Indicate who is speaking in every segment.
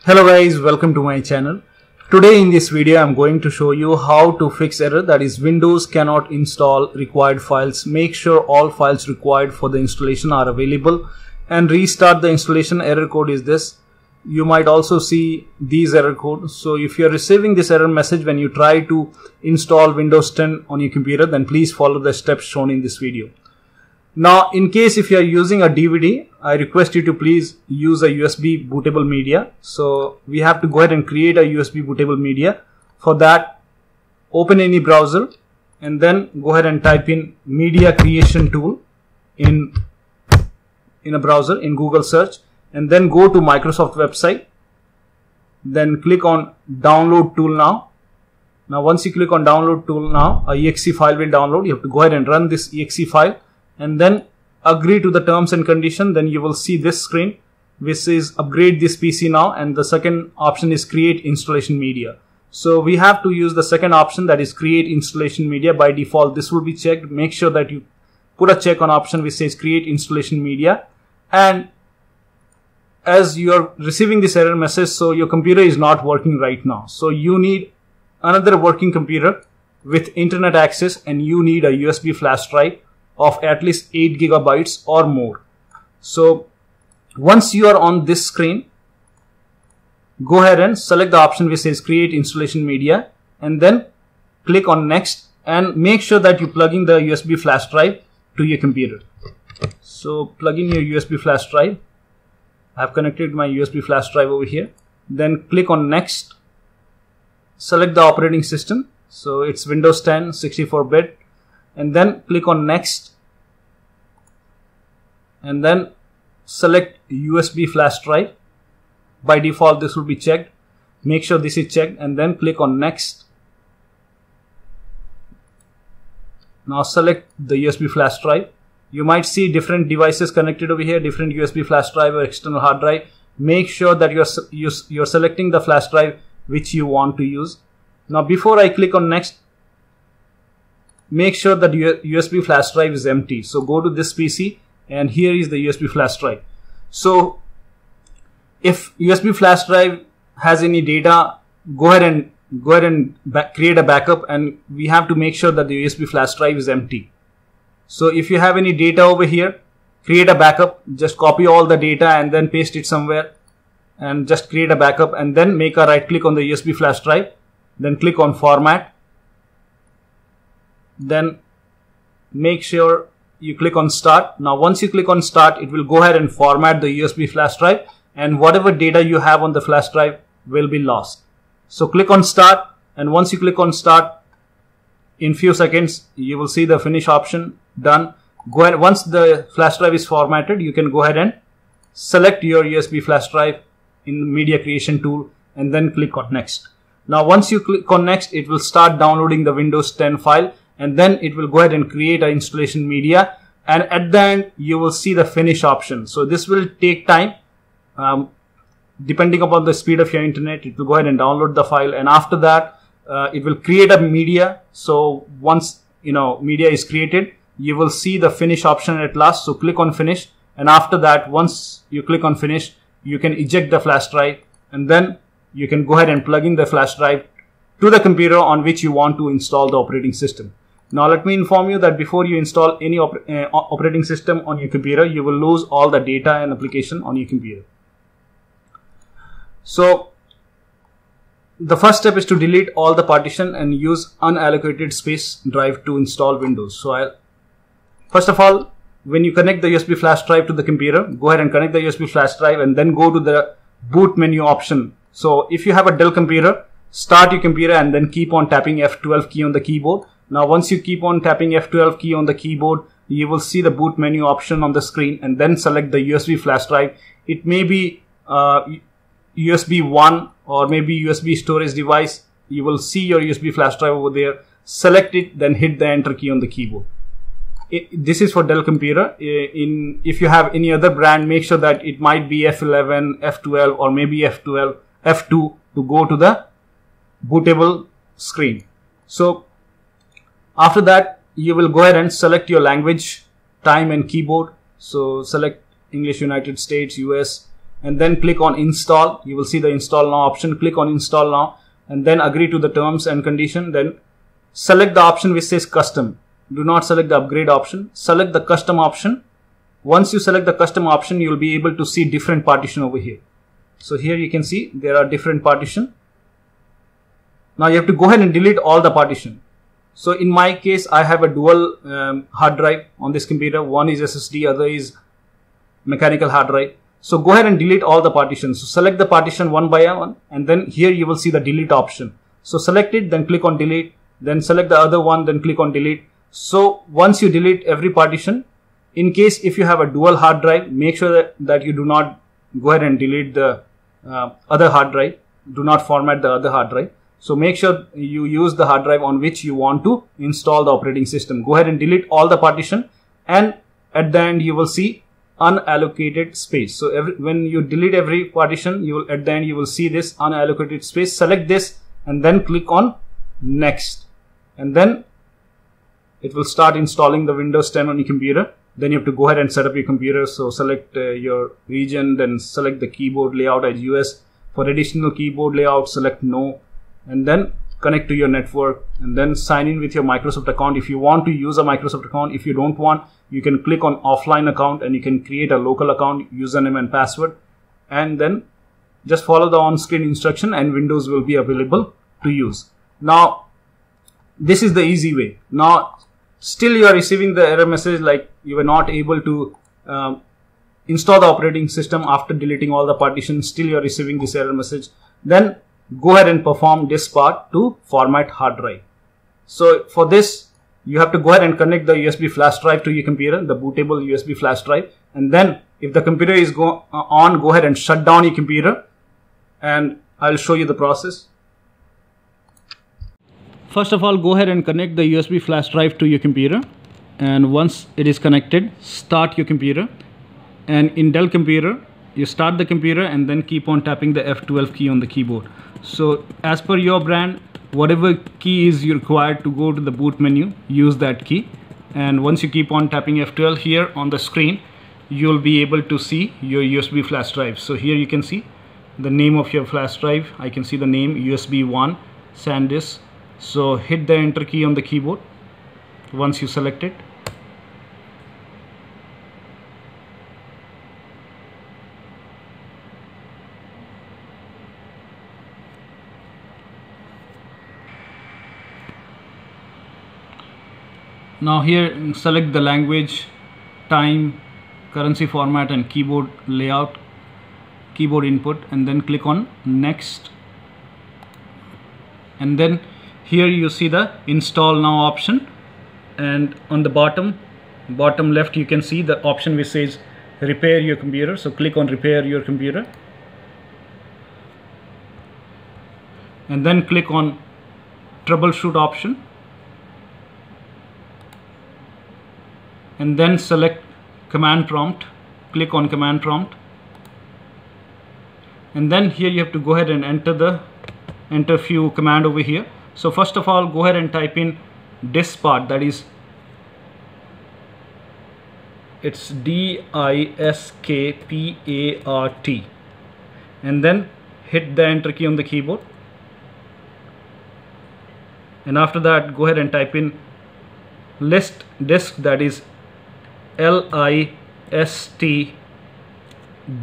Speaker 1: Hello guys, welcome to my channel. Today in this video I'm going to show you how to fix error, that is Windows cannot install required files. Make sure all files required for the installation are available and restart the installation. Error code is this. You might also see these error codes. So if you are receiving this error message when you try to install Windows 10 on your computer, then please follow the steps shown in this video. Now, in case if you are using a DVD, I request you to please use a USB bootable media. So we have to go ahead and create a USB bootable media. For that, open any browser and then go ahead and type in media creation tool in a browser in Google search, and then go to Microsoft website. Then click on download tool now. Now once you click on download tool now, a exe file will download. You have to go ahead and run this exe file and then agree to the terms and condition. Then you will see this screen which is upgrade this PC now, and the second option is create installation media. So we have to use the second option, that is create installation media. By default this will be checked. Make sure that you put a check on option which says create installation media. And as you are receiving this error message, so your computer is not working right now, so you need another working computer with internet access, and you need a USB flash drive of at least 8 GB or more. So once you are on this screen, go ahead and select the option which says create installation media and then click on next, and make sure that you plug in the USB flash drive to your computer. So plug in your USB flash drive. I have connected my USB flash drive over here. Then click on next. Select the operating system. So it's Windows 10 64-bit. And then click on next. And then select USB flash drive. By default this will be checked. Make sure this is checked and then click on next. Now select the USB flash drive. You might see different devices connected over here, different USB flash drive or external hard drive. Make sure that you're selecting the flash drive which you want to use. Now before I click on next, make sure that your USB flash drive is empty. So go to this PC and here is the USB flash drive. So if USB flash drive has any data, go ahead and create a backup, and we have to make sure that the USB flash drive is empty. So if you have any data over here, create a backup. Just copy all the data and then paste it somewhere and just create a backup, and then make a right click on the USB flash drive. Then click on format. Then make sure you click on start. Now once you click on start, it will go ahead and format the USB flash drive, and whatever data you have on the flash drive will be lost. So click on start, and once you click on start, in few seconds you will see the finish option. Done. Go ahead. Once the flash drive is formatted, you can go ahead and select your USB flash drive in the media creation tool and then click on next. Now once you click on next, it will start downloading the Windows 10 file, and then it will go ahead and create an installation media, and at the end you will see the finish option. So this will take time. Depending upon the speed of your internet, it will go ahead and download the file, and after that it will create a media. So once media is created, you will see the finish option at last. So click on finish, and after that, once you click on finish, you can eject the flash drive, and then you can go ahead and plug in the flash drive to the computer on which you want to install the operating system. Now let me inform you that before you install any operating system on your computer, you will lose all the data and application on your computer. So the first step is to delete all the partition and use unallocated space drive to install Windows. So first of all, when you connect the USB flash drive to the computer, go ahead and connect the USB flash drive and then go to the boot menu option. So if you have a Dell computer, start your computer and then keep on tapping F12 key on the keyboard. Now once you keep on tapping F12 key on the keyboard, you will see the boot menu option on the screen, and then select the USB flash drive. It may be USB 1 or maybe USB storage device. You will see your USB flash drive over there. Select it, then hit the enter key on the keyboard. This is for Dell computer. If you have any other brand, make sure that it might be F11, F12 or maybe F2 to go to the bootable screen. So after that, you will go ahead and select your language, time and keyboard. So select English, United States, US, and then click on install. You will see the install now option. Click on install now and then agree to the terms and condition. Then select the option which says custom. Do not select the upgrade option. Select the custom option. Once you select the custom option, you will be able to see different partition over here. So here you can see there are different partition. Now you have to go ahead and delete all the partition. So in my case, I have a dual hard drive on this computer. One is SSD, other is mechanical hard drive. So go ahead and delete all the partitions. So select the partition one by one, and then here you will see the delete option. So select it, then click on delete, then select the other one, then click on delete. So once you delete every partition, in case if you have a dual hard drive, make sure that you do not go ahead and delete the other hard drive. Do not format the other hard drive. So make sure you use the hard drive on which you want to install the operating system. Go ahead and delete all the partition, and at the end you will see unallocated space. So when you delete every partition, at the end you will see this unallocated space. Select this and then click on next, and then it will start installing the Windows 10 on your computer. Then you have to go ahead and set up your computer. So select your region, then select the keyboard layout as US. For additional keyboard layout, select no, and then connect to your network, and then sign in with your Microsoft account. If you want to use a Microsoft account, if you don't want, you can click on offline account and you can create a local account, username and password, and then just follow the on-screen instruction and Windows will be available to use. Now this is the easy way. Now still you are receiving the error message like you were not able to install the operating system after deleting all the partitions. Still you are receiving this error message. Then go ahead and perform Diskpart to format hard drive. So for this, you have to go ahead and connect the USB flash drive to your computer, the bootable USB flash drive, and then if the computer is go ahead and shut down your computer, and I'll show you the process. First of all, go ahead and connect the USB flash drive to your computer, and once it is connected, start your computer. And in Dell computer, you start the computer and then keep on tapping the F12 key on the keyboard. So as per your brand, whatever key is required to go to the boot menu, use that key. And once you keep on tapping F12 here on the screen, you'll be able to see your USB flash drive. So here you can see the name of your flash drive. I can see the name USB 1 SanDisk. So hit the enter key on the keyboard once you select it. Now here select the language, time, currency format and keyboard layout, keyboard input, and then click on next. And then here you see the install now option, and on the bottom left you can see the option which says repair your computer. So click on repair your computer, and then click on troubleshoot option, and then select command prompt. Click on command prompt, and then here you have to go ahead and enter few command over here. So first of all, go ahead and type in Diskpart, that is it's DISKPART, and then hit the enter key on the keyboard. And after that, go ahead and type in list disk, that is LIST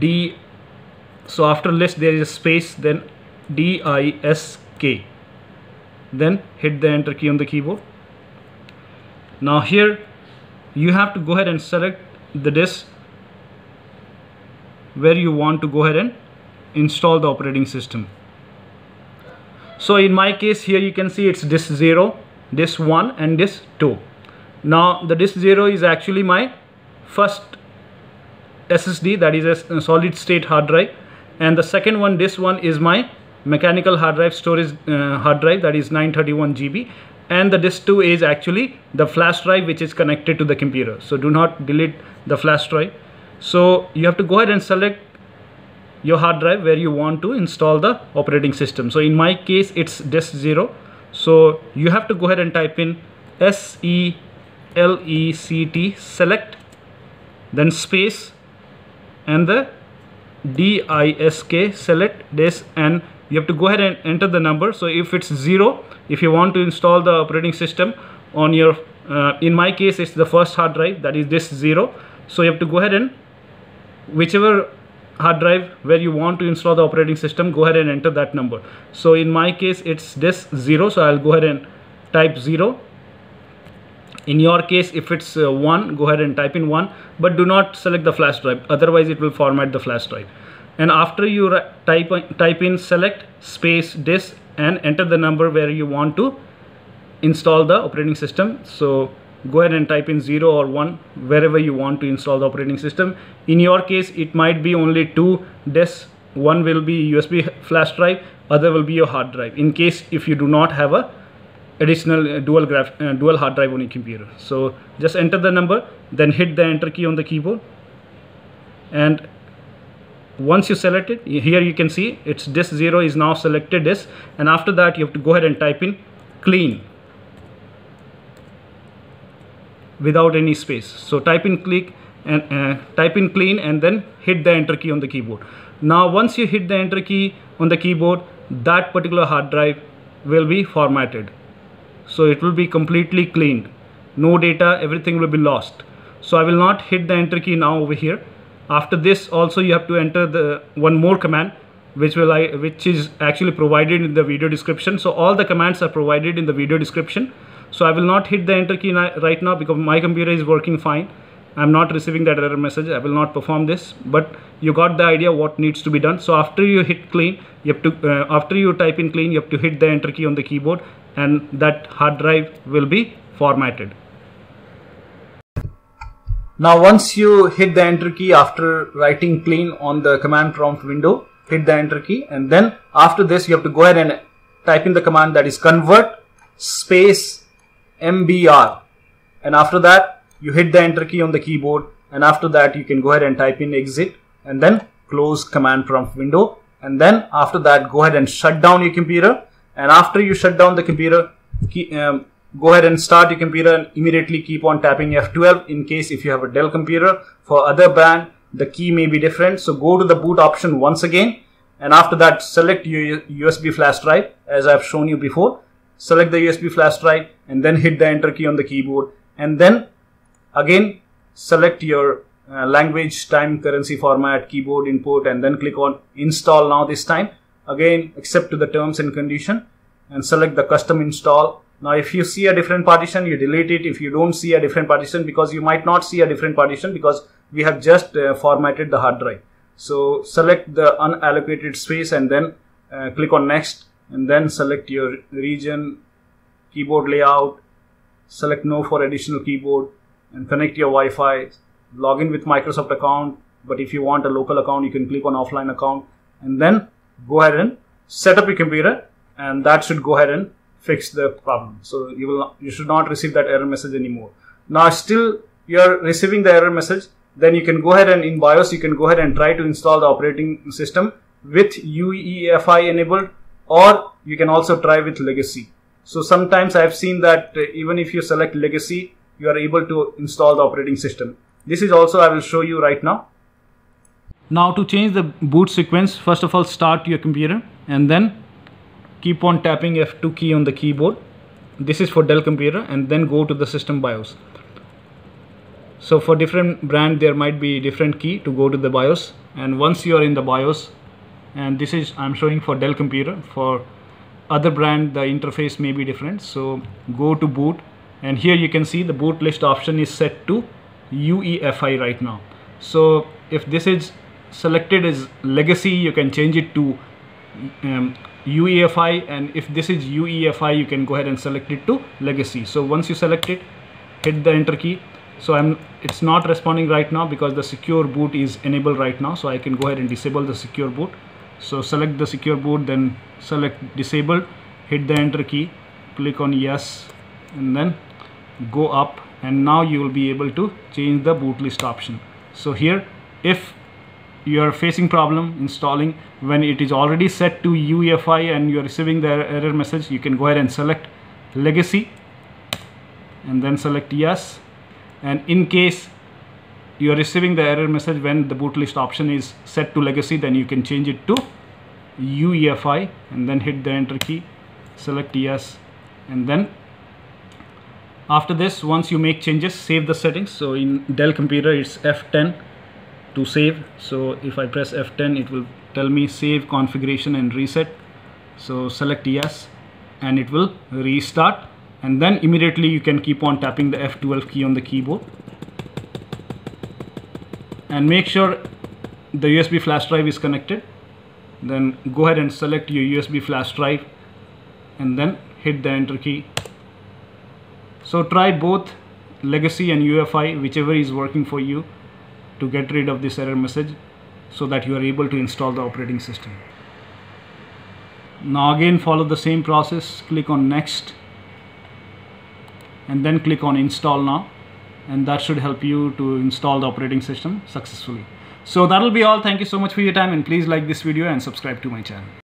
Speaker 1: D. So after list there is a space, then DISK. Then hit the enter key on the keyboard. Now here you have to go ahead and select the disk where you want to go ahead and install the operating system. So in my case here you can see it's disk 0, disk 1 and disk 2. Now the disk 0 is actually my first SSD, that is a solid state hard drive, and the second one, disk 1, is my mechanical hard drive storage hard drive, that is 931 GB, and the disk 2 is actually the flash drive which is connected to the computer. So do not delete the flash drive. So you have to go ahead and select your hard drive where you want to install the operating system. So in my case it's disk 0. So you have to go ahead and type in SELECT, select, then space and the disk select this, and you have to go ahead and enter the number. So if it's 0, if you want to install the operating system on your in my case it's the first hard drive, that is this 0. So you have to go ahead and whichever hard drive where you want to install the operating system, go ahead and enter that number. So in my case it's this 0, so I'll go ahead and type 0. In your case, if it's 1, go ahead and type in 1, but do not select the flash drive, otherwise it will format the flash drive. And after you type in select space disk and enter the number where you want to install the operating system. So go ahead and type in 0 or 1 wherever you want to install the operating system. In your case, it might be only 2 disks. One will be USB flash drive, other will be your hard drive, in case if you do not have a additional dual hard drive on your computer. So just enter the number, then hit the enter key on the keyboard, and once you select it, here you can see it's disk 0 is now selected disk, and after that you have to go ahead and type in clean without any space. So type in clean and then hit the enter key on the keyboard. Now once you hit the enter key on the keyboard, that particular hard drive will be formatted. So it will be completely cleaned, no data, everything will be lost. So I will not hit the enter key now over here. After this also you have to enter the one more command which is actually provided in the video description. So all the commands are provided in the video description. So I will not hit the enter key right now because my computer is working fine. I'm not receiving that error message. I will not perform this, but you got the idea what needs to be done. So after you hit clean, you have to after you type in clean, you have to hit the enter key on the keyboard, and that hard drive will be formatted. Now once you hit the enter key after writing clean on the command prompt window, hit the enter key, and then after this you have to go ahead and type in the command that is convert space mbr, and after that you hit the enter key on the keyboard, and after that you can go ahead and type in exit and then close command prompt window, and then after that go ahead and shut down your computer. And after you shut down the computer, go ahead and start your computer and immediately keep on tapping F12 in case if you have a Dell computer. For other brand the key may be different. So go to the boot option once again, and after that select your USB flash drive as I have shown you before. Select the USB flash drive and then hit the enter key on the keyboard, and then again select your language, time, currency, format, keyboard input, and then click on install now. This time again accept to the terms and condition and select the custom install. Now if you see a different partition, you delete it. If you don't see a different partition, because you might not see a different partition because we have just formatted the hard drive. So select the unallocated space and then click on next, and then select your region, keyboard layout, select no for additional keyboard, and connect your Wi-Fi. Log in with Microsoft account, but if you want a local account you can click on offline account, and then go ahead and set up your computer, and that should go ahead and fix the problem. So you should not receive that error message anymore. Now still you are receiving the error message, then you can go ahead and in BIOS you can go ahead and try to install the operating system with UEFI enabled, or you can also try with legacy. So sometimes I have seen that even if you select legacy, you are able to install the operating system. This is also I will show you right now. Now to change the boot sequence, first of all start your computer and then keep on tapping F2 key on the keyboard. This is for Dell computer, and then go to the system BIOS. So for different brand there might be different key to go to the BIOS, and once you are in the BIOS, and this is I'm showing for Dell computer, for other brand the interface may be different. So go to boot, and here you can see the boot list option is set to UEFI right now. So if this is selected as legacy, you can change it to UEFI, and if this is UEFI you can go ahead and select it to legacy. So once you select it, hit the enter key. So it's not responding right now because the secure boot is enabled right now, so I can go ahead and disable the secure boot. So select the secure boot, then select disabled, hit the enter key, click on yes, and then go up, and now you will be able to change the boot list option. So here if you are facing problem installing when it is already set to UEFI and you are receiving the error message, you can go ahead and select legacy and then select yes. And in case you are receiving the error message when the boot list option is set to legacy, then you can change it to UEFI and then hit the enter key, select yes, and then after this, once you make changes, save the settings. So in Dell computer it's F10 to save. So if I press F10, it will tell me save configuration and reset. So select yes and it will restart, and then immediately you can keep on tapping the F12 key on the keyboard. And make sure the USB flash drive is connected. Then go ahead and select your USB flash drive and then hit the enter key. So try both legacy and UEFI, whichever is working for you, to get rid of this error message so that you are able to install the operating system. Now again follow the same process, click on next and then click on install now, and that should help you to install the operating system successfully. So that'll be all. Thank you so much for your time, and please like this video and subscribe to my channel.